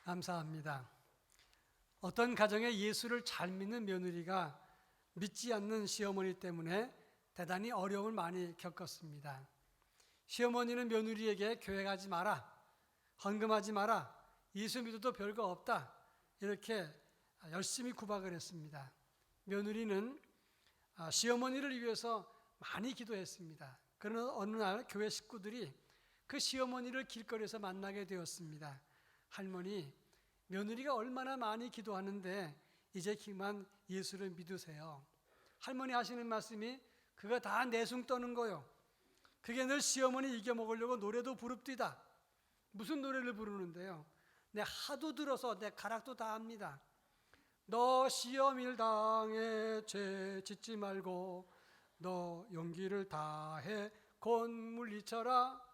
감사합니다. 어떤 가정에 예수를 잘 믿는 며느리가 믿지 않는 시어머니 때문에 대단히 어려움을 많이 겪었습니다. 시어머니는 며느리에게 교회 가지 마라, 헌금하지 마라, 예수 믿어도 별거 없다, 이렇게 열심히 구박을 했습니다. 며느리는 시어머니를 위해서 많이 기도했습니다. 그러나 어느 날 교회 식구들이 그 시어머니를 길거리에서 만나게 되었습니다. 할머니, 며느리가 얼마나 많이 기도하는데 이제 그만 예수를 믿으세요. 할머니 하시는 말씀이 그거 다 내숭 떠는 거요. 그게 늘 시어머니 이겨먹으려고 노래도 부릅디다. 무슨 노래를 부르는데요? 내 하도 들어서 내 가락도 다 합니다. 너 시험 일 당해 죄 짓지 말고 너 용기를 다해 곧 물리쳐라.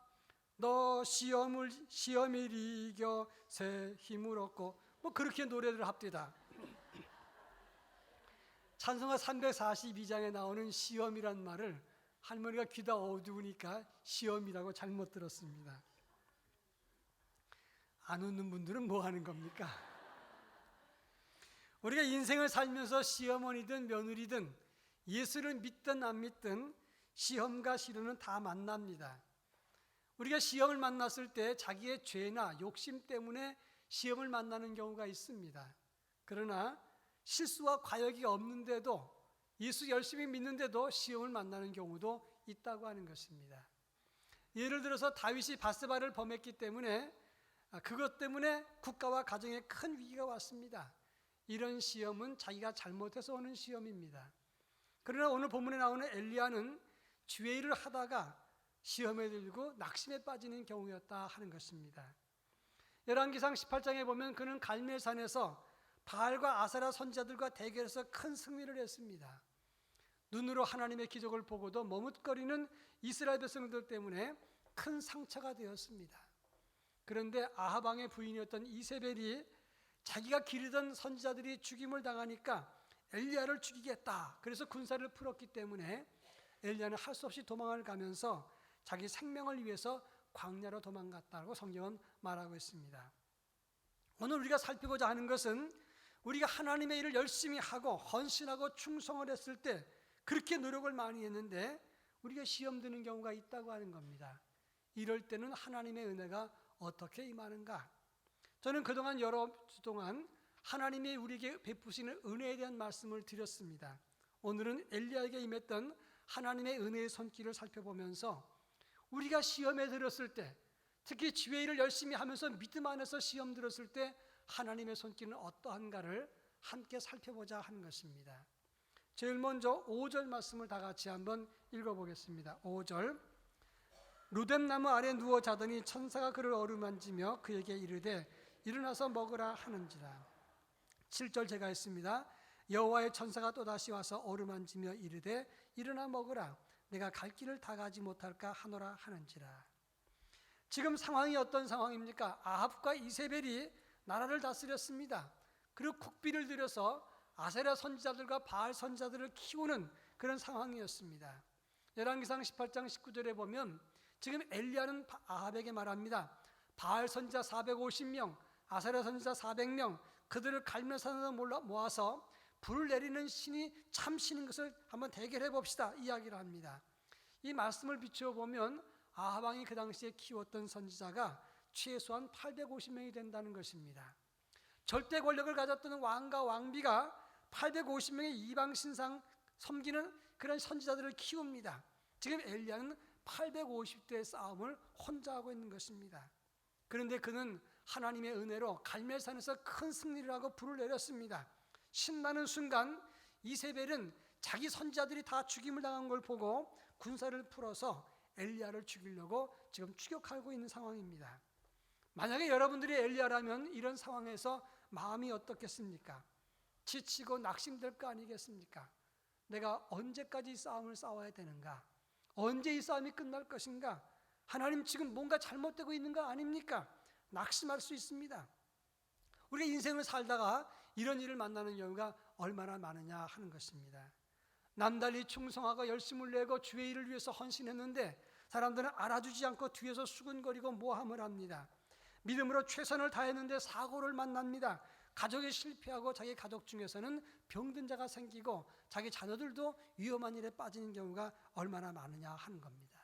너 시험을 이겨 새 힘을 얻고 뭐 그렇게 노래를 합디다. 찬송가 342장에 나오는 시험이란 말을 할머니가 귀가 어두우니까 시험이라고 잘못 들었습니다. 안 웃는 분들은 뭐 하는 겁니까? 우리가 인생을 살면서 시어머니든 며느리든 예수를 믿든 안 믿든 시험과 시련은 다 만납니다. 우리가 시험을 만났을 때 자기의 죄나 욕심 때문에 시험을 만나는 경우가 있습니다. 그러나 실수와 과욕이 없는데도 예수 열심히 믿는데도 시험을 만나는 경우도 있다고 하는 것입니다. 예를 들어서 다윗이 밧세바를 범했기 때문에 그것 때문에 국가와 가정에 큰 위기가 왔습니다. 이런 시험은 자기가 잘못해서 오는 시험입니다. 그러나 오늘 본문에 나오는 엘리야는 주의 일을 하다가 시험에 들고 낙심에 빠지는 경우였다 하는 것입니다. 열왕기상 18장에 보면 그는 갈멜산에서 바알과 아세라 선지자들과 대결해서 큰 승리를 했습니다. 눈으로 하나님의 기적을 보고도 머뭇거리는 이스라엘 백성들 때문에 큰 상처가 되었습니다. 그런데 아합 왕의 부인이었던 이세벨이 자기가 기르던 선지자들이 죽임을 당하니까 엘리야를 죽이겠다. 그래서 군사를 풀었기 때문에 엘리야는 할 수 없이 도망을 가면서 자기 생명을 위해서 광야로 도망갔다고 성경은 말하고 있습니다. 오늘 우리가 살피고자 하는 것은 우리가 하나님의 일을 열심히 하고 헌신하고 충성을 했을 때 그렇게 노력을 많이 했는데 우리가 시험 드는 경우가 있다고 하는 겁니다. 이럴 때는 하나님의 은혜가 어떻게 임하는가? 저는 그동안 여러 주 동안 하나님이 우리에게 베푸시는 은혜에 대한 말씀을 드렸습니다. 오늘은 엘리야에게 임했던 하나님의 은혜의 손길을 살펴보면서 우리가 시험에 들었을 때, 특히 주의 일을 열심히 하면서 믿음 안에서 시험 들었을 때 하나님의 손길은 어떠한가를 함께 살펴보자 하는 것입니다. 제일 먼저 5절 말씀을 다 같이 한번 읽어보겠습니다. 5절, 루뎀나무 아래 누워 자더니 천사가 그를 어루만지며 그에게 이르되 일어나서 먹으라 하는지라. 7절 제가 했습니다. 여호와의 천사가 또다시 와서 어루만지며 이르되 일어나 먹으라. 내가 갈 길을 다 가지 못할까 하노라 하는지라. 지금 상황이 어떤 상황입니까? 아합과 이세벨이 나라를 다스렸습니다. 그리고 국비를 들여서 아세라 선지자들과 바알 선지자들을 키우는 그런 상황이었습니다. 열왕기상 18장 19절에 보면 지금 엘리야는 아합에게 말합니다. 바알 선지자 450명, 아세라 선지자 400명, 그들을 갈멜산으로 모아서 불을 내리는 신이 참 신인 것을 한번 대결해 봅시다 이야기를 합니다. 이 말씀을 비추어 보면 아합 왕이 그 당시에 키웠던 선지자가 최소한 850명이 된다는 것입니다. 절대 권력을 가졌던 왕과 왕비가 850명의 이방 신상 섬기는 그런 선지자들을 키웁니다. 지금 엘리야는 850대의 싸움을 혼자 하고 있는 것입니다. 그런데 그는 하나님의 은혜로 갈멜산에서 큰 승리를 하고 불을 내렸습니다. 신나는 순간 이세벨은 자기 선지자들이 다 죽임을 당한 걸 보고 군사를 풀어서 엘리야를 죽이려고 지금 추격하고 있는 상황입니다. 만약에 여러분들이 엘리야라면 이런 상황에서 마음이 어떻겠습니까? 지치고 낙심될 거 아니겠습니까? 내가 언제까지 이 싸움을 싸워야 되는가? 언제 이 싸움이 끝날 것인가? 하나님 지금 뭔가 잘못되고 있는 거 아닙니까? 낙심할 수 있습니다. 우리가 인생을 살다가 이런 일을 만나는 경우가 얼마나 많으냐 하는 것입니다. 남달리 충성하고 열심을 내고 주의 일을 위해서 헌신했는데 사람들은 알아주지 않고 뒤에서 수근거리고 모함을 합니다. 믿음으로 최선을 다했는데 사고를 만납니다. 가족이 실패하고 자기 가족 중에서는 병든 자가 생기고 자기 자녀들도 위험한 일에 빠지는 경우가 얼마나 많으냐 하는 겁니다.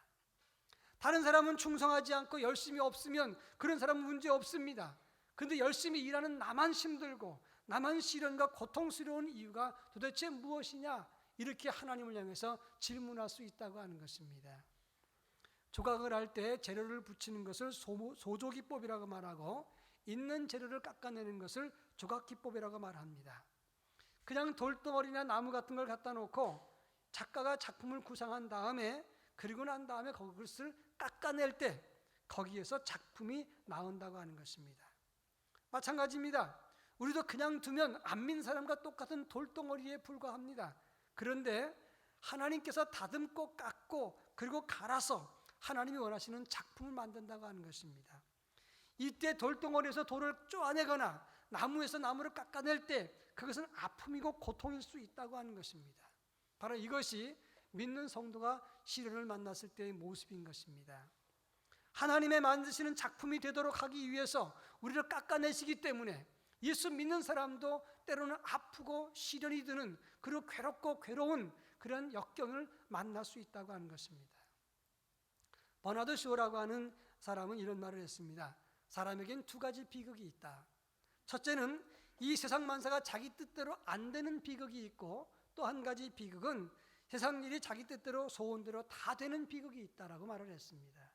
다른 사람은 충성하지 않고 열심히 없으면 그런 사람은 문제 없습니다. 그런데 열심히 일하는 나만 힘들고 나만 시련과 고통스러운 이유가 도대체 무엇이냐, 이렇게 하나님을 향해서 질문할 수 있다고 하는 것입니다. 조각을 할 때 재료를 붙이는 것을 소조기법이라고 말하고 있는 재료를 깎아내는 것을 조각기법이라고 말합니다. 그냥 돌덩어리나 나무 같은 걸 갖다 놓고 작가가 작품을 구상한 다음에, 그리고 난 다음에 그것을 깎아낼 때 거기에서 작품이 나온다고 하는 것입니다. 마찬가지입니다. 우리도 그냥 두면 안 믿는 사람과 똑같은 돌덩어리에 불과합니다. 그런데 하나님께서 다듬고 깎고 그리고 갈아서 하나님이 원하시는 작품을 만든다고 하는 것입니다. 이때 돌덩어리에서 돌을 쪼아내거나 나무에서 나무를 깎아낼 때 그것은 아픔이고 고통일 수 있다고 하는 것입니다. 바로 이것이 믿는 성도가 시련을 만났을 때의 모습인 것입니다. 하나님의 만드시는 작품이 되도록 하기 위해서 우리를 깎아내시기 때문에 예수 믿는 사람도 때로는 아프고 시련이 드는, 그리고 괴롭고 괴로운 그런 역경을 만날 수 있다고 하는 것입니다. 버나드 쇼라고 하는 사람은 이런 말을 했습니다. 사람에겐 두 가지 비극이 있다. 첫째는 이 세상 만사가 자기 뜻대로 안 되는 비극이 있고, 또 한 가지 비극은 세상 일이 자기 뜻대로 소원대로 다 되는 비극이 있다라고 말을 했습니다.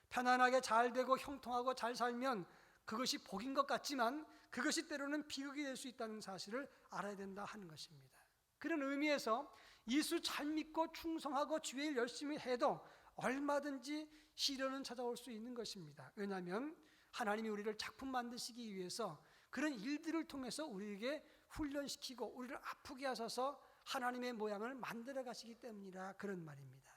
편안하게 잘 되고 형통하고 잘 살면 그것이 복인 것 같지만 그것이 때로는 비극이 될 수 있다는 사실을 알아야 된다 하는 것입니다. 그런 의미에서 예수 잘 믿고 충성하고 주의 일 열심히 해도 얼마든지 시련은 찾아올 수 있는 것입니다. 왜냐하면 하나님이 우리를 작품 만드시기 위해서 그런 일들을 통해서 우리에게 훈련시키고 우리를 아프게 하셔서 하나님의 모양을 만들어 가시기 때문이라, 그런 말입니다.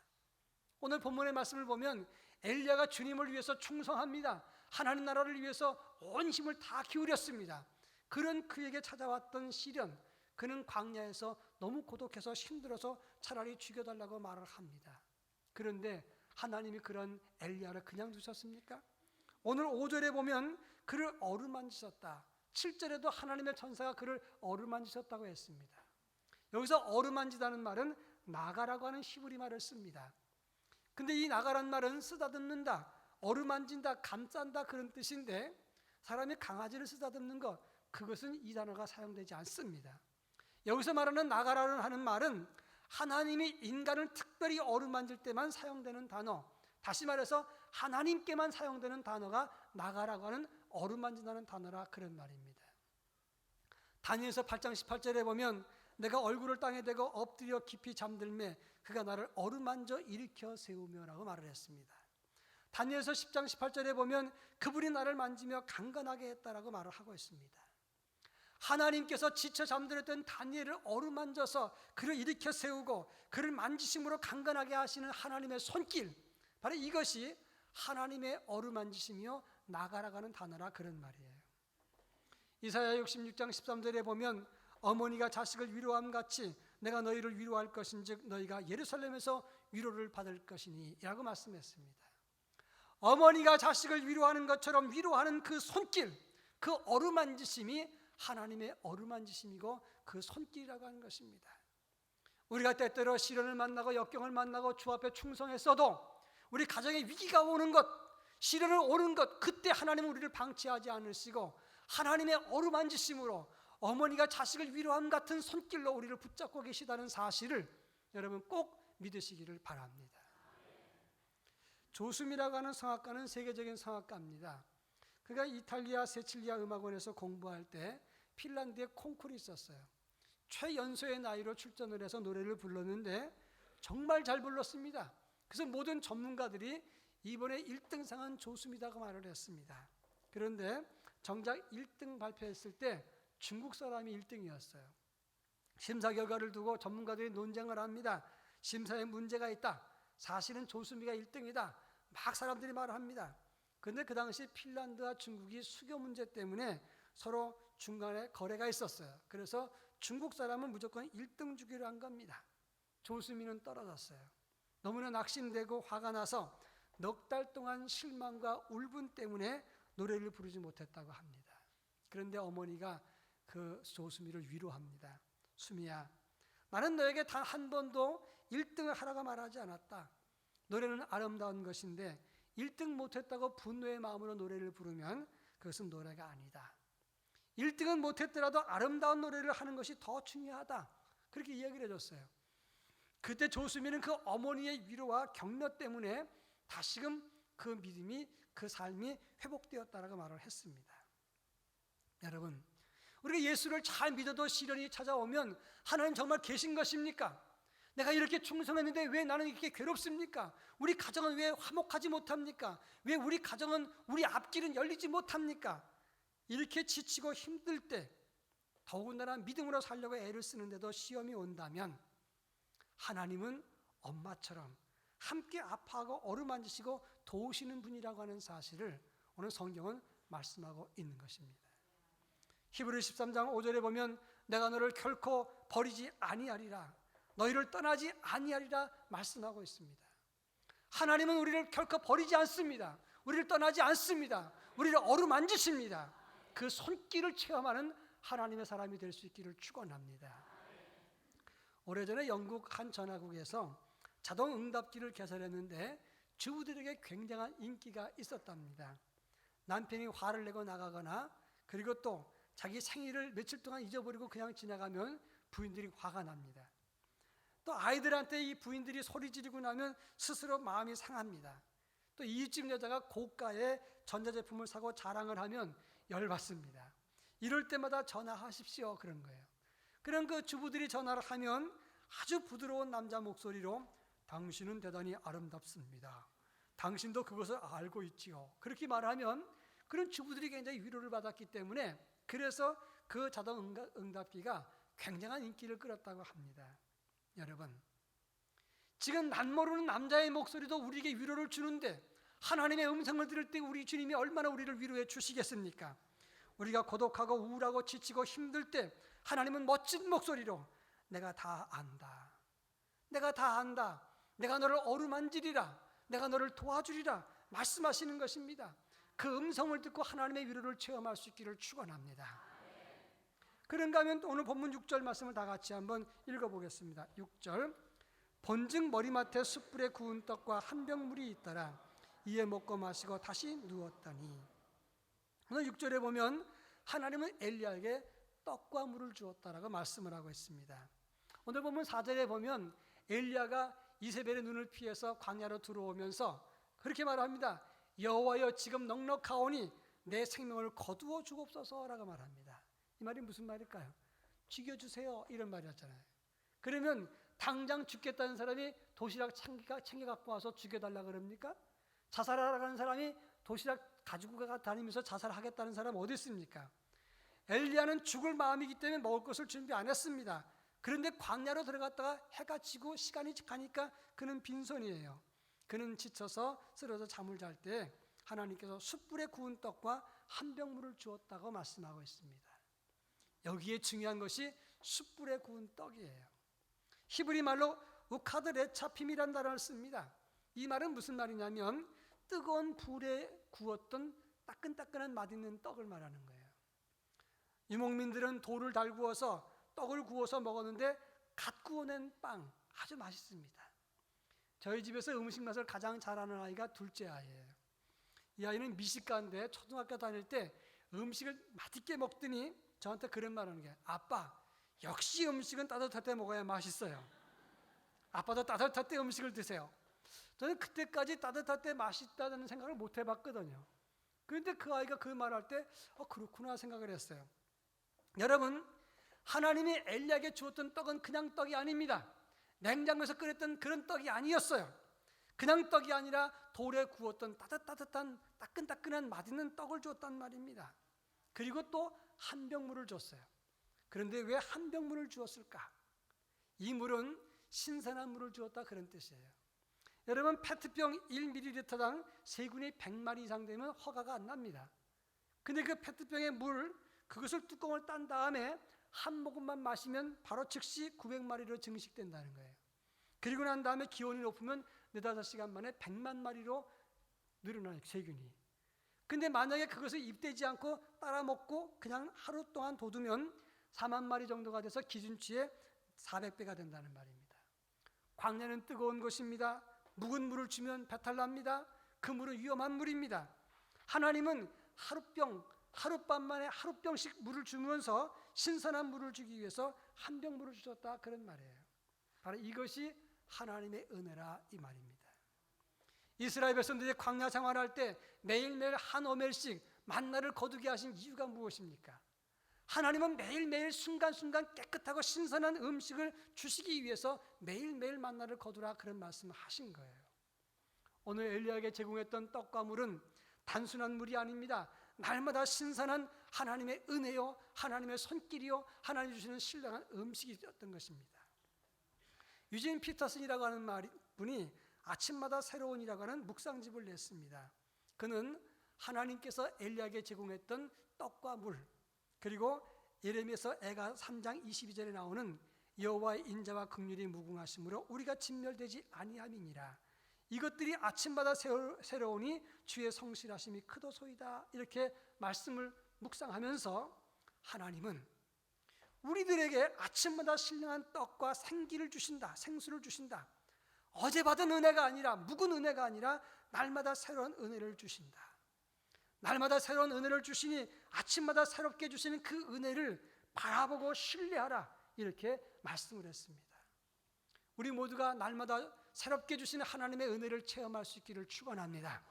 오늘 본문의 말씀을 보면 엘리야가 주님을 위해서 충성합니다. 하나님 나라를 위해서 온 힘을 다 기울였습니다. 그런 그에게 찾아왔던 시련, 그는 광야에서 너무 고독해서 힘들어서 차라리 죽여달라고 말을 합니다. 그런데 하나님이 그런 엘리야를 그냥 두셨습니까? 오늘 5절에 보면 그를 어루만지셨다. 7절에도 하나님의 천사가 그를 어루만지셨다고 했습니다. 여기서 어루만지다는 말은 나가라고 하는 히브리 말을 씁니다. 근데 이 나가란 말은 쓰다듬는다, 어루만진다, 감싼다 그런 뜻인데 사람이 강아지를 쓰다듬는 것, 그것은 이 단어가 사용되지 않습니다. 여기서 말하는 나가라는 하는 말은 하나님이 인간을 특별히 어루만질 때만 사용되는 단어, 다시 말해서 하나님께만 사용되는 단어가 나가라고 하는 어루만진다는 단어라, 그런 말입니다. 다니엘서 8장 18절에 보면 내가 얼굴을 땅에 대고 엎드려 깊이 잠들매 그가 나를 어루만져 일으켜 세우며라고 말을 했습니다. 다니엘서 10장 18절에 보면 그분이 나를 만지며 강건하게 했다라고 말을 하고 있습니다. 하나님께서 지쳐 잠들었던 다니엘을 어루만져서 그를 일으켜 세우고 그를 만지심으로 강건하게 하시는 하나님의 손길, 바로 이것이 하나님의 어루만지시며 나가라고 하는 단어라, 그런 말이에요. 이사야 66장 13절에 보면 어머니가 자식을 위로함 같이 내가 너희를 위로할 것인즉 너희가 예루살렘에서 위로를 받을 것이니 라고 말씀했습니다. 어머니가 자식을 위로하는 것처럼 위로하는 그 손길, 그 어루만지심이 하나님의 어루만지심이고 그 손길이라고 하는 것입니다. 우리가 때때로 시련을 만나고 역경을 만나고 주 앞에 충성했어도 우리 가정에 위기가 오는 것, 시련을 오는 것, 그때 하나님은 우리를 방치하지 않으시고 하나님의 어루만지심으로 어머니가 자식을 위로함 같은 손길로 우리를 붙잡고 계시다는 사실을 여러분 꼭 믿으시기를 바랍니다. 조숨이라고 하는 성악가는 세계적인 성악가입니다. 그가 이탈리아 세칠리아 음악원에서 공부할 때 핀란드에 콩쿠르이 있었어요. 최연소의 나이로 출전을 해서 노래를 불렀는데 정말 잘 불렀습니다. 그래서 모든 전문가들이 이번에 1등상은 조숨이라고 말을 했습니다. 그런데 정작 1등 발표했을 때 중국 사람이 1등이었어요. 심사 결과를 두고 전문가들이 논쟁을 합니다. 심사에 문제가 있다. 사실은 조수미가 1등이다. 막 사람들이 말을 합니다. 그런데 그 당시 핀란드와 중국이 수교 문제 때문에 서로 중간에 거래가 있었어요. 그래서 중국 사람은 무조건 1등 주기로 한 겁니다. 조수미는 떨어졌어요. 너무나 낙심되고 화가 나서 넉 달 동안 실망과 울분 때문에 노래를 부르지 못했다고 합니다. 그런데 어머니가 그 조수미를 위로합니다. 수미야, 나는 너에게 단 한 번도 1등을 하라고 말하지 않았다. 노래는 아름다운 것인데 1등 못했다고 분노의 마음으로 노래를 부르면 그것은 노래가 아니다. 1등은 못했더라도 아름다운 노래를 하는 것이 더 중요하다. 그렇게 이야기를 해줬어요. 그때 조수미는 그 어머니의 위로와 격려 때문에 다시금 그 믿음이, 그 삶이 회복되었다라고 말을 했습니다. 여러분, 우리가 예수를 잘 믿어도 시련이 찾아오면 하나님 정말 계신 것입니까? 내가 이렇게 충성했는데 왜 나는 이렇게 괴롭습니까? 우리 가정은 왜 화목하지 못합니까? 왜 우리 가정은, 우리 앞길은 열리지 못합니까? 이렇게 지치고 힘들 때 더군다나 믿음으로 살려고 애를 쓰는데도 시험이 온다면 하나님은 엄마처럼 함께 아파하고 어루만지시고 도우시는 분이라고 하는 사실을 오늘 성경은 말씀하고 있는 것입니다. 히브리 13장 5절에 보면 내가 너를 결코 버리지 아니하리라, 너희를 떠나지 아니하리라 말씀하고 있습니다. 하나님은 우리를 결코 버리지 않습니다. 우리를 떠나지 않습니다. 우리를 어루만지십니다. 그 손길을 체험하는 하나님의 사람이 될 수 있기를 축원합니다. 오래전에 영국 한 전화국에서 자동 응답기를 개설했는데 주부들에게 굉장한 인기가 있었답니다. 남편이 화를 내고 나가거나 그리고 또 자기 생일을 며칠 동안 잊어버리고 그냥 지나가면 부인들이 화가 납니다. 또 아이들한테 이 부인들이 소리 지르고 나면 스스로 마음이 상합니다. 또 이웃집 여자가 고가의 전자제품을 사고 자랑을 하면 열받습니다. 이럴 때마다 전화하십시오 그런 거예요. 그런 그 주부들이 전화를 하면 아주 부드러운 남자 목소리로 당신은 대단히 아름답습니다. 당신도 그것을 알고 있지요. 그렇게 말하면 그런 주부들이 굉장히 위로를 받았기 때문에 그래서 그 자동 응답기가 굉장한 인기를 끌었다고 합니다. 여러분, 지금 난 모르는 남자의 목소리도 우리에게 위로를 주는데 하나님의 음성을 들을 때 우리 주님이 얼마나 우리를 위로해 주시겠습니까? 우리가 고독하고 우울하고 지치고 힘들 때 하나님은 멋진 목소리로 내가 다 안다, 내가 다 안다, 내가 너를 어루만지리라, 내가 너를 도와주리라 말씀하시는 것입니다. 그 음성을 듣고 하나님의 위로를 체험할 수 있기를 축원합니다. 그런가 하면 오늘 본문 6절 말씀을 다 같이 한번 읽어보겠습니다. 6절, 본즉 머리맡에 숯불에 구운 떡과 한 병 물이 있더라. 이에 먹고 마시고 다시 누웠더니. 오늘 6절에 보면 하나님은 엘리야에게 떡과 물을 주었다라고 말씀을 하고 있습니다. 오늘 보면 4절에 보면 엘리야가 이세벨의 눈을 피해서 광야로 들어오면서 그렇게 말합니다. 여호와여, 지금 넉넉하오니 내 생명을 거두어 주옵소서라고 말합니다. 이 말이 무슨 말일까요? 죽여주세요 이런 말이었잖아요. 그러면 당장 죽겠다는 사람이 도시락 챙겨 갖고 와서 죽여달라 그럽니까? 자살하라는 사람이 도시락 가지고 다니면서 자살하겠다는 사람 어디 있습니까? 엘리야는 죽을 마음이기 때문에 먹을 것을 준비 안 했습니다. 그런데 광야로 들어갔다가 해가 지고 시간이 가니까 그는 빈손이에요. 그는 지쳐서 쓰러져 잠을 잘 때 하나님께서 숯불에 구운 떡과 한 병 물을 주었다고 말씀하고 있습니다. 여기에 중요한 것이 숯불에 구운 떡이에요. 히브리 말로 우카드 레차핌이라는 단어를 씁니다. 이 말은 무슨 말이냐면 뜨거운 불에 구웠던 따끈따끈한 맛있는 떡을 말하는 거예요. 유목민들은 돌을 달구어서 떡을 구워서 먹었는데 갓 구워낸 빵 아주 맛있습니다. 저희 집에서 음식 맛을 가장 잘하는 아이가 둘째 아이예요. 이 아이는 미식가인데 초등학교 다닐 때 음식을 맛있게 먹더니 저한테 그런 말 하는 게, 아빠, 역시 음식은 따뜻할 때 먹어야 맛있어요. 아빠도 따뜻할 때 음식을 드세요. 저는 그때까지 따뜻할 때 맛있다는 생각을 못 해봤거든요. 그런데 그 아이가 그 말할 때 그렇구나 생각을 했어요. 여러분, 하나님이 엘리야에게 주었던 떡은 그냥 떡이 아닙니다. 냉장고에서 끓였던 그런 떡이 아니었어요. 그냥 떡이 아니라 돌에 구웠던 따뜻한 따끈따끈한 맛있는 떡을 주었단 말입니다. 그리고 또 한 병 물을 줬어요. 그런데 왜 한 병 물을 주었을까? 이 물은 신선한 물을 주었다 그런 뜻이에요. 여러분, 페트병 1ml당 세균이 100마리 이상 되면 허가가 안 납니다. 근데 그 페트병의 물, 그것을 뚜껑을 딴 다음에 한 모금만 마시면 바로 즉시 900마리로 증식된다는 거예요. 그리고 난 다음에 기온이 높으면 4-5시간 만에 100만 마리로 늘어나요, 세균이. 근데 만약에 그것을 입대지 않고 따라 먹고 그냥 하루 동안 돋우면 4만 마리 정도가 돼서 기준치의 400배가 된다는 말입니다. 광야는 뜨거운 곳입니다. 묵은 물을 주면 배탈 납니다. 그 물은 위험한 물입니다. 하나님은 하룻밤 만에 하룻병씩 물을 주면서 신선한 물을 주기 위해서 한 병 물을 주셨다, 그런 말이에요. 바로 이것이 하나님의 은혜라 이 말입니다. 이스라엘 백성들이 광야 생활할 때 매일매일 한 오멜씩 만나를 거두게 하신 이유가 무엇입니까? 하나님은 매일매일 순간순간 깨끗하고 신선한 음식을 주시기 위해서 매일매일 만나를 거두라, 그런 말씀을 하신 거예요. 오늘 엘리야에게 제공했던 떡과 물은 단순한 물이 아닙니다. 날마다 신선한 하나님의 은혜요, 하나님의 손길이요, 하나님이 주시는 신령한 음식이었던 것입니다. 유진 피터슨이라고 하는 분이 아침마다 새로운이라고 하는 묵상집을 냈습니다. 그는 하나님께서 엘리야에게 제공했던 떡과 물, 그리고 예레미야서 애가 3장 22절에 나오는 여호와의 인자와 긍휼이 무궁하심으로 우리가 진멸되지 아니함이니라, 이것들이 아침마다 새로우니 주의 성실하심이 크도소이다, 이렇게 말씀을 묵상하면서 하나님은 우리들에게 아침마다 신령한 떡과 생기를 주신다, 생수를 주신다. 어제 받은 은혜가 아니라, 묵은 은혜가 아니라 날마다 새로운 은혜를 주신다. 날마다 새로운 은혜를 주시니 아침마다 새롭게 주시는 그 은혜를 바라보고 신뢰하라, 이렇게 말씀을 했습니다. 우리 모두가 날마다 새롭게 주시는 하나님의 은혜를 체험할 수 있기를 축원합니다.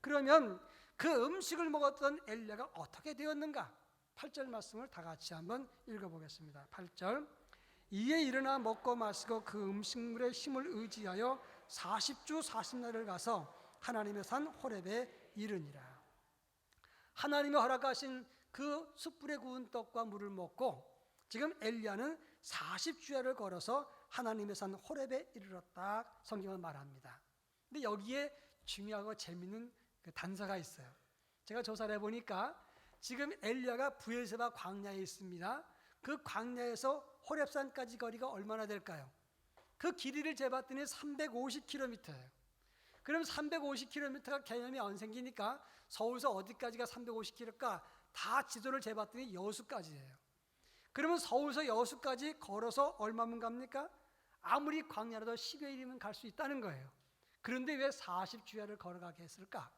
그러면 그 음식을 먹었던 엘리야가 어떻게 되었는가? 8절 말씀을 다 같이 한번 읽어보겠습니다. 8절, 이에 일어나 먹고 마시고 그 음식물의 힘을 의지하여 40주 40날을 가서 하나님의 산 호렙에 이르니라. 하나님이 허락하신 그 숯불에 구운 떡과 물을 먹고 지금 엘리야는 40주야를 걸어서 하나님의 산 호렙에 이르렀다, 성경은 말합니다. 근데 여기에 중요하고 재미있는 그 단서가 있어요. 제가 조사를 해보니까 지금 엘리야가 브엘세바 광야에 있습니다. 그 광야에서 호렙산까지 거리가 얼마나 될까요? 그 길이를 재봤더니 350km예요. 그럼 350km가 개념이 안 생기니까 서울에서 어디까지가 350km일까? 다 지도를 재봤더니 여수까지예요. 그러면 서울에서 여수까지 걸어서 얼마면 갑니까? 아무리 광야라도 10여 일이면 갈 수 있다는 거예요. 그런데 왜 40주야를 걸어가게 했을까?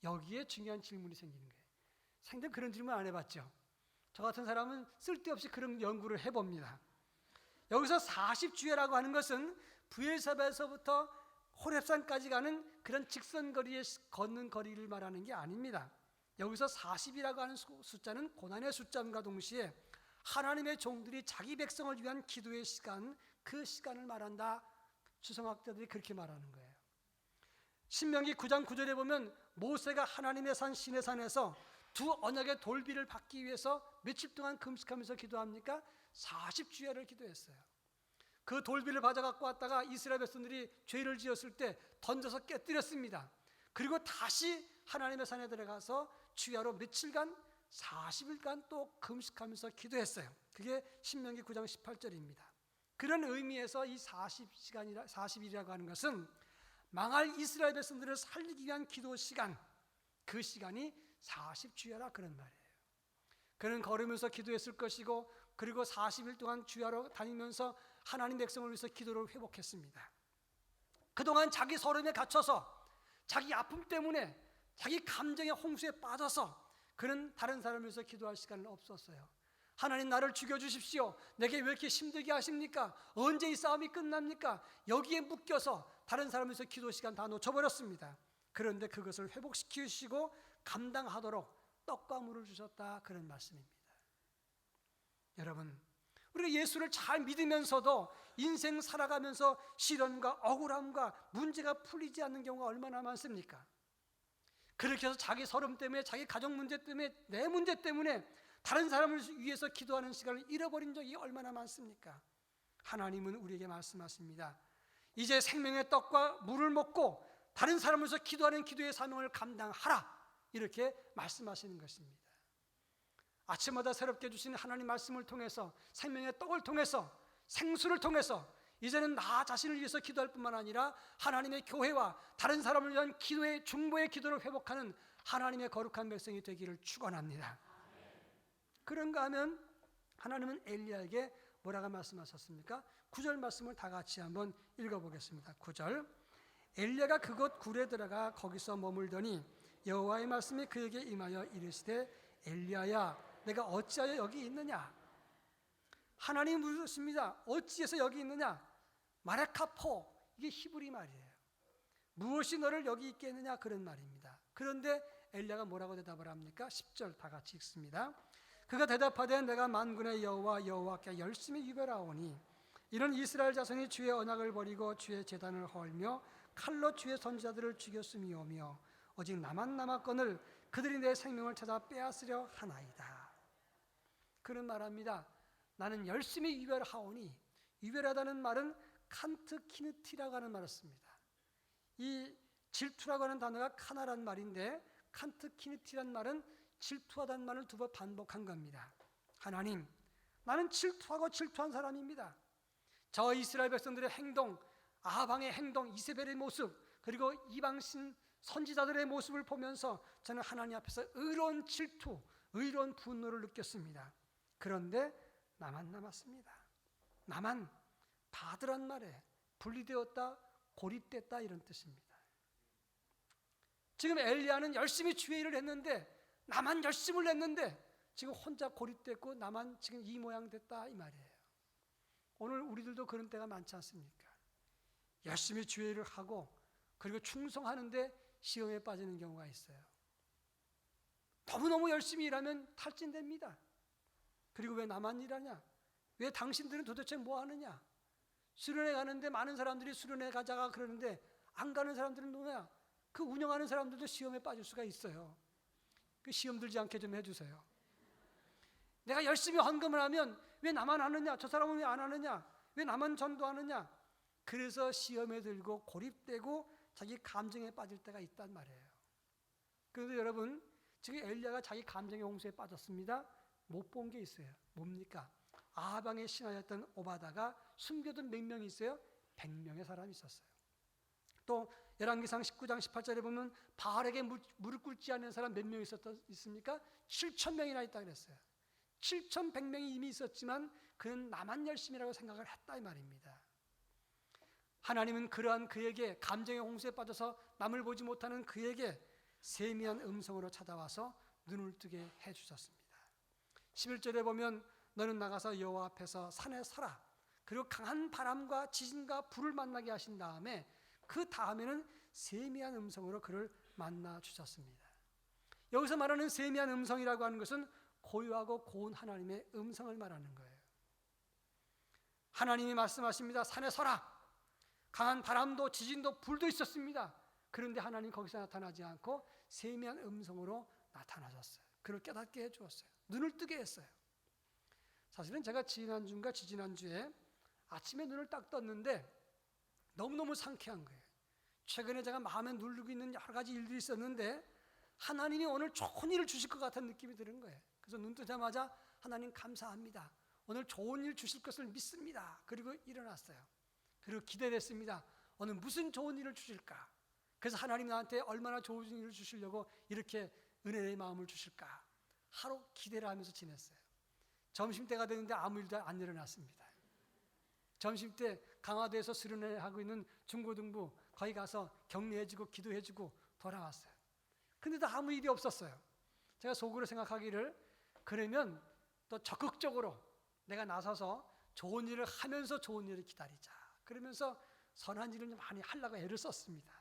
여기에 중요한 질문이 생기는 거예요. 생전 그런 질문 안 해봤죠? 저 같은 사람은 쓸데없이 그런 연구를 해봅니다. 여기서 40주야라고 하는 것은 브엘세바에서부터 호렙산까지 가는 그런 직선거리에 걷는 거리를 말하는 게 아닙니다. 여기서 40이라고 하는 숫자는 고난의 숫자과 동시에 하나님의 종들이 자기 백성을 위한 기도의 시간, 그 시간을 말한다. 주성학자들이 그렇게 말하는 거예요. 신명기 9장 9절에 보면 모세가 하나님의 산 시내산에서 두 언약의 돌비를 받기 위해서 며칠 동안 금식하면서 기도합니까? 40주야를 기도했어요. 그 돌비를 가져갖고 왔다가 이스라엘 백성들이 죄를 지었을 때 던져서 깨뜨렸습니다. 그리고 다시 하나님의 산에 들어가서 주야로 며칠간 40일간 또 금식하면서 기도했어요. 그게 신명기 9장 18절입니다. 그런 의미에서 이 40일이라고 하는 것은 망할 이스라엘 백성들을 살리기 위한 기도 시간, 그 시간이 40주야라, 그런 말이에요. 그는 걸으면서 기도했을 것이고, 그리고 40일 동안 주야로 다니면서 하나님 백성을 위해서 기도를 회복했습니다. 그동안 자기 서름에 갇혀서 자기 아픔 때문에 자기 감정의 홍수에 빠져서 그는 다른 사람을 위해서 기도할 시간은 없었어요. 하나님, 나를 죽여주십시오. 내게 왜 이렇게 힘들게 하십니까? 언제 이 싸움이 끝납니까? 여기에 묶여서 다른 사람을 위해서 기도 시간 다 놓쳐버렸습니다. 그런데 그것을 회복시키시고 감당하도록 떡과 물을 주셨다, 그런 말씀입니다. 여러분, 우리가 예수를 잘 믿으면서도 인생 살아가면서 시련과 억울함과 문제가 풀리지 않는 경우가 얼마나 많습니까? 그렇게 해서 자기 서름 때문에, 자기 가족 문제 때문에, 내 문제 때문에 다른 사람을 위해서 기도하는 시간을 잃어버린 적이 얼마나 많습니까? 하나님은 우리에게 말씀하십니다. 이제 생명의 떡과 물을 먹고 다른 사람을 위해서 기도하는 기도의 사명을 감당하라, 이렇게 말씀하시는 것입니다. 아침마다 새롭게 주시는 하나님 말씀을 통해서, 생명의 떡을 통해서, 생수를 통해서 이제는 나 자신을 위해서 기도할 뿐만 아니라 하나님의 교회와 다른 사람을 위한 기도의 중보의 기도를 회복하는 하나님의 거룩한 백성이 되기를 축원합니다. 그런가 하면 하나님은 엘리야에게 뭐라고 말씀하셨습니까? 9절 말씀을 다 같이 한번 읽어보겠습니다. 9절. 엘리야가 그곳 굴에 들어가 거기서 머물더니 여호와의 말씀이 그에게 임하여 이르시되 엘리야야 내가 어찌하여 여기 있느냐? 하나님이 물으십니다. 어찌해서 여기 있느냐? 마레카포, 이게 히브리 말이에요. 무엇이 너를 여기 있게 했느냐? 그런 말입니다. 그런데 엘리야가 뭐라고 대답을 합니까? 10절 다 같이 읽습니다. 그가 대답하되 내가 만군의 여호와께 열심히 유별하오니 이는 이스라엘 자손이 주의 언약을 버리고 주의 제단을 헐며 칼로 주의 선지자들을 죽였음이오며 오직 나만 남았거늘 그들이 내 생명을 찾아 빼앗으려 하나이다. 그런 말합니다. 나는 열심히 유별하오니, 유별하다는 말은 칸트키느티라고 하는 말을 씁니다. 이 질투라고 하는 단어가 카나란 말인데 칸트키느티란 말은 질투하다는 말을 두 번 반복한 겁니다. 하나님, 나는 질투하고 질투한 사람입니다. 저 이스라엘 백성들의 행동, 아방의 행동, 이세벨의 모습, 그리고 이방신 선지자들의 모습을 보면서 저는 하나님 앞에서 의로운 질투, 의로운 분노를 느꼈습니다. 그런데 나만 남았습니다. 나만, 바드란 말에 분리되었다, 고립됐다 이런 뜻입니다. 지금 엘리야는 열심히 주의 일을 했는데 나만 열심을 했는데 지금 혼자 고립됐고 나만 지금 이 모양 됐다 이 말이에요. 오늘 우리들도 그런 때가 많지 않습니까? 열심히 주의 일을 하고 그리고 충성하는데 시험에 빠지는 경우가 있어요. 너무너무 열심히 일하면 탈진됩니다. 그리고 왜 나만 일하냐? 왜 당신들은 도대체 뭐 하느냐? 수련회 가는데 많은 사람들이 수련회 가자가 그러는데 안 가는 사람들은 뭐냐? 그 운영하는 사람들도 시험에 빠질 수가 있어요. 그 시험 들지 않게 좀 해주세요. 내가 열심히 헌금을 하면 왜 나만 하느냐? 저 사람은 왜 안 하느냐? 왜 나만 전도하느냐? 그래서 시험에 들고 고립되고 자기 감정에 빠질 때가 있단 말이에요. 그런데 여러분, 지금 엘리야가 자기 감정의 홍수에 빠졌습니다. 못 본 게 있어요. 뭡니까? 아방의 신하였던 오바다가 숨겨둔 몇 명이 있어요? 100명의 사람이 있었어요. 또 열왕기상 19장 18절에 보면 바알에게 무릎 꿇지 않는 사람 몇 명 있습니까? 7,000명이나 있다 그랬어요. 7,100명이 이미 있었지만 그는 나만 열심이라고 생각을 했다 이 말입니다. 하나님은 그러한 그에게 감정의 홍수에 빠져서 남을 보지 못하는 그에게 세미한 음성으로 찾아와서 눈을 뜨게 해주셨습니다. 11절에 보면 너는 나가서 여호와 앞에서 산에 서라. 그리고 강한 바람과 지진과 불을 만나게 하신 다음에 그 다음에는 세미한 음성으로 그를 만나 주셨습니다. 여기서 말하는 세미한 음성이라고 하는 것은 고요하고 고운 하나님의 음성을 말하는 거예요. 하나님이 말씀하십니다. 산에 서라. 강한 바람도 지진도 불도 있었습니다. 그런데 하나님 거기서 나타나지 않고 세미한 음성으로 나타나셨어요. 그를 깨닫게 해주었어요. 눈을 뜨게 했어요. 사실은 제가 지난주인가 지지난주에 아침에 눈을 딱 떴는데 너무너무 상쾌한 거예요. 최근에 제가 마음에 누르고 있는 여러 가지 일들이 있었는데 하나님이 오늘 좋은 일을 주실 것 같은 느낌이 드는 거예요. 그래서 눈 뜨자마자 하나님 감사합니다. 오늘 좋은 일 주실 것을 믿습니다. 그리고 일어났어요. 그리고 기대됐습니다. 오늘 무슨 좋은 일을 주실까? 그래서 하나님 나한테 얼마나 좋은 일을 주시려고 이렇게 은혜의 마음을 주실까? 하루 기대를 하면서 지냈어요. 점심때가 되는데 아무 일도 안 일어났습니다. 점심때 강화도에서 수련회 하고 있는 중고등부 거기 가서 격려해주고 기도해주고 돌아왔어요. 근데도 아무 일이 없었어요. 제가 속으로 생각하기를 그러면 또 적극적으로 내가 나서서 좋은 일을 하면서 좋은 일을 기다리자. 그러면서 선한 일을 많이 하려고 애를 썼습니다.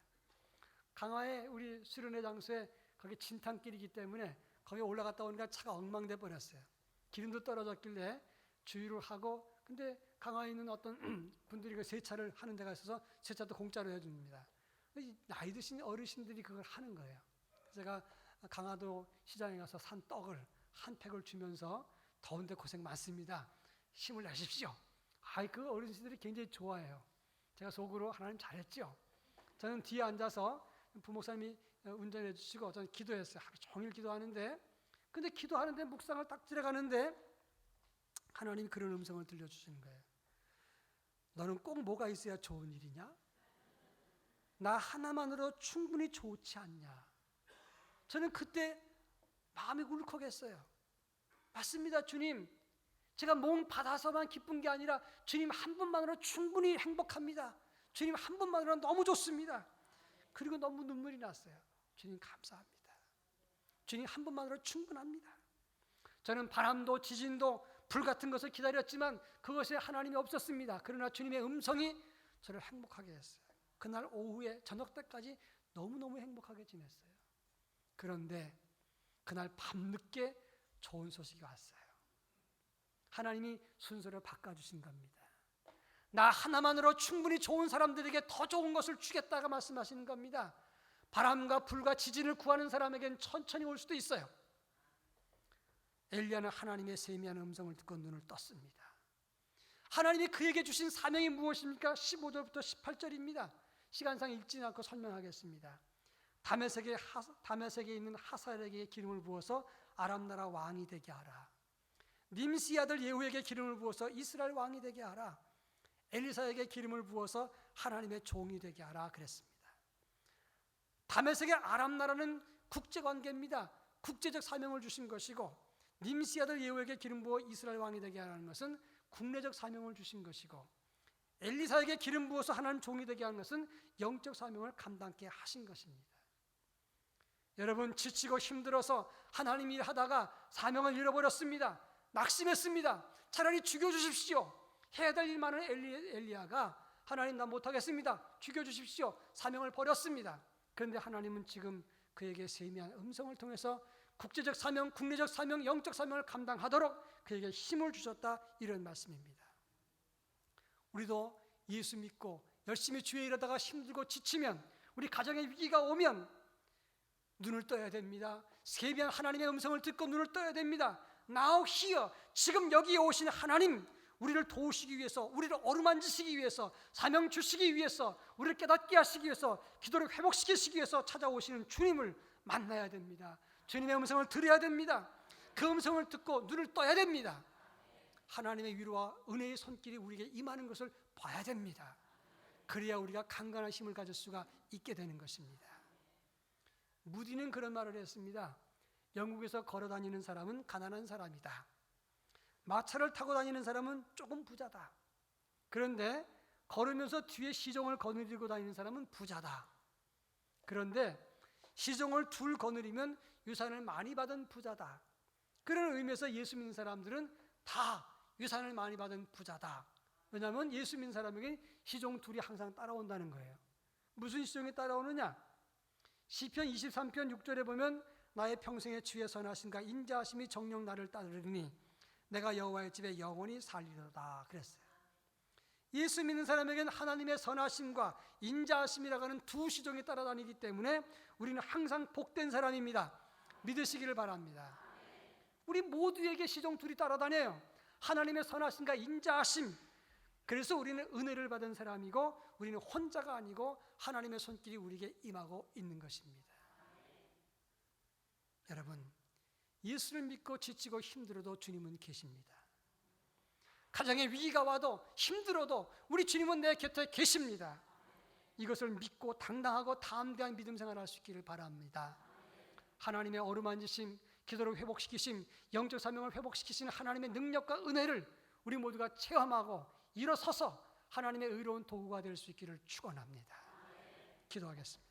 강화에 우리 수련회 장소에 거기 진탕길이기 때문에 거기 올라갔다 오니까 차가 엉망돼 버렸어요. 기름도 떨어졌길래 주유를 하고 근데 강화에 있는 어떤 분들이 그 세차를 하는 데가 있어서 세차도 공짜로 해줍니다. 나이 드신 어르신들이 그걸 하는 거예요. 제가 강화도 시장에 가서 산 떡을 한 팩을 주면서 더운데 고생 많습니다. 힘을 내십시오. 그 어르신들이 굉장히 좋아해요. 제가 속으로 하나님 잘했죠. 저는 뒤에 앉아서 부목사님이 운전해 주시고 저는 기도했어요. 하루 종일 기도하는데 근데 기도하는데 묵상을 딱 들어가는데 하나님이 그런 음성을 들려주시는 거예요. 너는 꼭 뭐가 있어야 좋은 일이냐? 나 하나만으로 충분히 좋지 않냐? 저는 그때 마음이 울컥했어요. 맞습니다, 주님. 제가 몽 받아서만 기쁜 게 아니라 주님 한 분만으로 충분히 행복합니다. 주님 한 분만으로 너무 좋습니다. 그리고 너무 눈물이 났어요. 주님 감사합니다. 주님 한 분만으로 충분합니다. 저는 바람도 지진도 불 같은 것을 기다렸지만 그것에 하나님이 없었습니다. 그러나 주님의 음성이 저를 행복하게 했어요. 그날 오후에 저녁 때까지 너무너무 행복하게 지냈어요. 그런데 그날 밤늦게 좋은 소식이 왔어요. 하나님이 순서를 바꿔주신 겁니다. 나 하나만으로 충분히 좋은 사람들에게 더 좋은 것을 주겠다가 말씀하시는 겁니다. 바람과 불과 지진을 구하는 사람에겐 천천히 올 수도 있어요. 엘리야는 하나님의 세미한 음성을 듣고 눈을 떴습니다. 하나님이 그에게 주신 사명이 무엇입니까? 15절부터 18절입니다. 시간상 읽지 않고 설명하겠습니다. 다메섹에 있는 하사엘에게 기름을 부어서 아람 나라 왕이 되게 하라. 님시 아들 예후에게 기름을 부어서 이스라엘 왕이 되게 하라. 엘리사에게 기름을 부어서 하나님의 종이 되게 하라 그랬습니다. 다메섹의 아람 나라는 국제관계입니다. 국제적 사명을 주신 것이고, 님시 아들 예후에게 기름 부어 이스라엘 왕이 되게 하라는 것은 국내적 사명을 주신 것이고, 엘리사에게 기름 부어서 하나님 종이 되게 하는 것은 영적 사명을 감당케 하신 것입니다. 여러분, 지치고 힘들어서 하나님 일 하다가 사명을 잃어버렸습니다. 낙심했습니다. 차라리 죽여주십시오. 해야 될 일 많은 엘리야가 하나님 나 못하겠습니다. 죽여주십시오. 사명을 버렸습니다. 그런데 하나님은 지금 그에게 세미한 음성을 통해서 국제적 사명, 국내적 사명, 영적 사명을 감당하도록 그에게 힘을 주셨다, 이런 말씀입니다. 우리도 예수 믿고 열심히 주의 일하다가 힘들고 지치면, 우리 가정에 위기가 오면 눈을 떠야 됩니다. 세미한 하나님의 음성을 듣고 눈을 떠야 됩니다. Now here, 지금 여기에 오신 하나님, 우리를 도우시기 위해서, 우리를 어루만지시기 위해서, 사명 주시기 위해서, 우리를 깨닫게 하시기 위해서, 기도를 회복시키시기 위해서 찾아오시는 주님을 만나야 됩니다. 주님의 음성을 들어야 됩니다. 그 음성을 듣고 눈을 떠야 됩니다. 하나님의 위로와 은혜의 손길이 우리에게 임하는 것을 봐야 됩니다. 그래야 우리가 강건한 힘을 가질 수가 있게 되는 것입니다. 무디는 그런 말을 했습니다. 영국에서 걸어다니는 사람은 가난한 사람이다. 마차를 타고 다니는 사람은 조금 부자다. 그런데 걸으면서 뒤에 시종을 거느리고 다니는 사람은 부자다. 그런데 시종을 둘 거느리면 유산을 많이 받은 부자다. 그런 의미에서 예수 믿는 사람들은 다 유산을 많이 받은 부자다. 왜냐하면 예수 믿는 사람에게 시종 둘이 항상 따라온다는 거예요. 무슨 시종이 따라오느냐? 시편 23편 6절에 보면 나의 평생의 주의 선하심과 인자하심이 정녕 나를 따르니 내가 여호와의 집에 영원히 살리로다 그랬어요. 예수 믿는 사람에게는 하나님의 선하심과 인자하심이라고 하는 두 시종이 따라다니기 때문에 우리는 항상 복된 사람입니다. 믿으시기를 바랍니다. 우리 모두에게 시종 둘이 따라다녀요. 하나님의 선하심과 인자하심. 그래서 우리는 은혜를 받은 사람이고, 우리는 혼자가 아니고 하나님의 손길이 우리에게 임하고 있는 것입니다. 여러분, 예수를 믿고 지치고 힘들어도 주님은 계십니다. 가정에 위기가 와도 힘들어도 우리 주님은 내 곁에 계십니다. 이것을 믿고 당당하고 담대한 믿음 생활할 수 있기를 바랍니다. 하나님의 어루만지심, 기도를 회복시키심, 영적 사명을 회복시키시는 하나님의 능력과 은혜를 우리 모두가 체험하고 일어서서 하나님의 의로운 도구가 될 수 있기를 축원합니다. 기도하겠습니다.